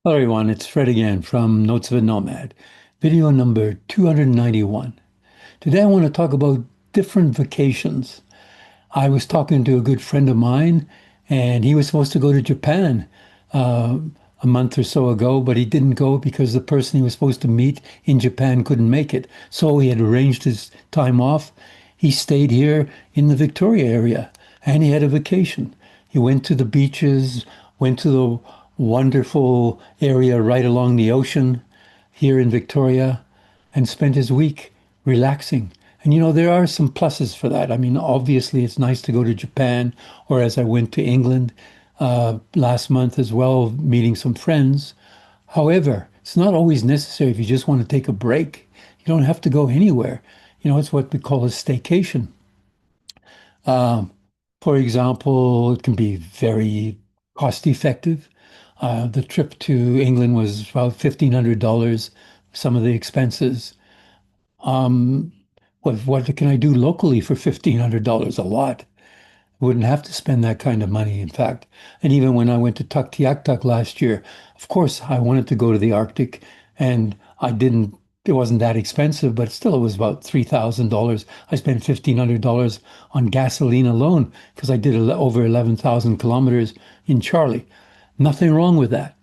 Hello everyone, it's Fred again from Notes of a Nomad, video number 291. Today I want to talk about different vacations. I was talking to a good friend of mine, and he was supposed to go to Japan uh, a month or so ago, but he didn't go because the person he was supposed to meet in Japan couldn't make it. So he had arranged his time off. He stayed here in the Victoria area, and he had a vacation. He went to the beaches, went to the wonderful area right along the ocean here in Victoria, and spent his week relaxing. And there are some pluses for that. I mean, obviously, it's nice to go to Japan, or as I went to England last month as well, meeting some friends. However, it's not always necessary if you just want to take a break. You don't have to go anywhere. It's what we call a staycation. Um, for example, it can be very cost effective. The trip to England was about $1,500, some of the expenses. Um, what can I do locally for $1,500? A lot. Wouldn't have to spend that kind of money, in fact. And even when I went to Tuktoyaktuk last year, of course, I wanted to go to the Arctic, and I didn't. It wasn't that expensive, but still, it was about $3,000. I spent $1,500 on gasoline alone because I did over 11,000 kilometers in Charlie. Nothing wrong with that.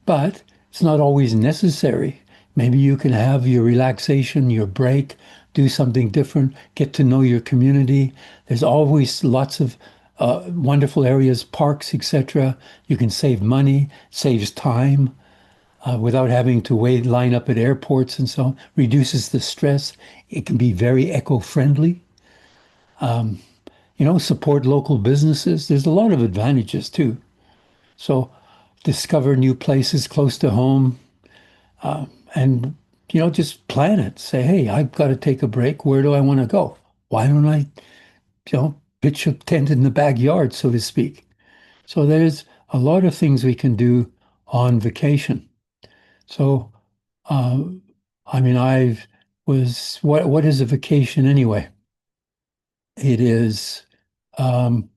But it's not always necessary. Maybe you can have your relaxation, your break, do something different, get to know your community. There's always lots of wonderful areas, parks, etc. You can save money, saves time without having to wait, line up at airports and so on, reduces the stress. It can be very eco-friendly. Support local businesses. There's a lot of advantages too. So discover new places close to home. And just plan it. Say, hey, I've got to take a break. Where do I want to go? Why don't I, pitch a tent in the backyard, so to speak? So there's a lot of things we can do on vacation. So, uh, I mean, what is a vacation anyway? It is, um,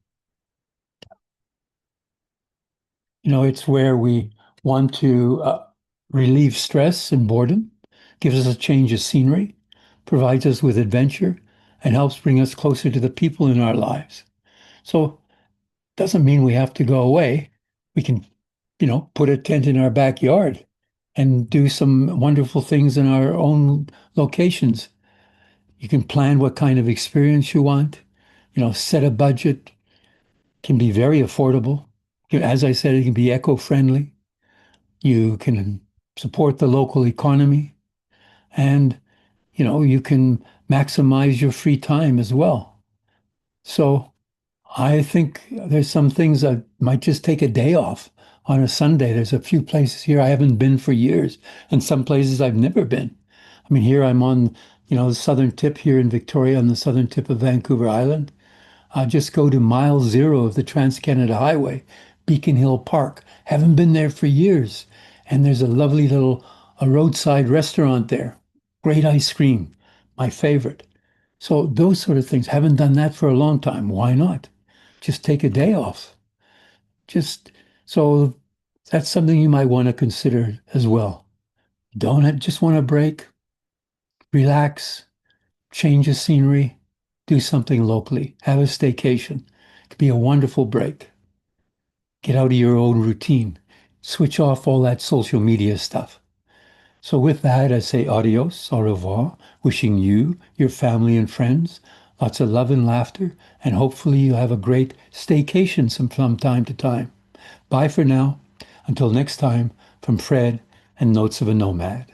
it's where we want to relieve stress and boredom, gives us a change of scenery, provides us with adventure, and helps bring us closer to the people in our lives. So, doesn't mean we have to go away. We can, put a tent in our backyard and do some wonderful things in our own locations. You can plan what kind of experience you want, set a budget, can be very affordable. As I said, it can be eco-friendly. You can support the local economy, and you can maximize your free time as well. So I think there's some things I might just take a day off on a Sunday. There's a few places here I haven't been for years, and some places I've never been. I mean, here I'm on, the southern tip here in Victoria, on the southern tip of Vancouver Island. I just go to mile zero of the Trans-Canada Highway, Beacon Hill Park. Haven't been there for years. And there's a lovely little a roadside restaurant there. Great ice cream, my favorite. So those sort of things. Haven't done that for a long time. Why not? Just take a day off. Just so that's something you might want to consider as well. Don't just want a break, relax, change the scenery, do something locally, have a staycation. It could be a wonderful break. Get out of your own routine. Switch off all that social media stuff. So with that, I say adios, au revoir, wishing you, your family and friends lots of love and laughter, and hopefully you have a great staycation from time to time. Bye for now. Until next time, from Fred and Notes of a Nomad.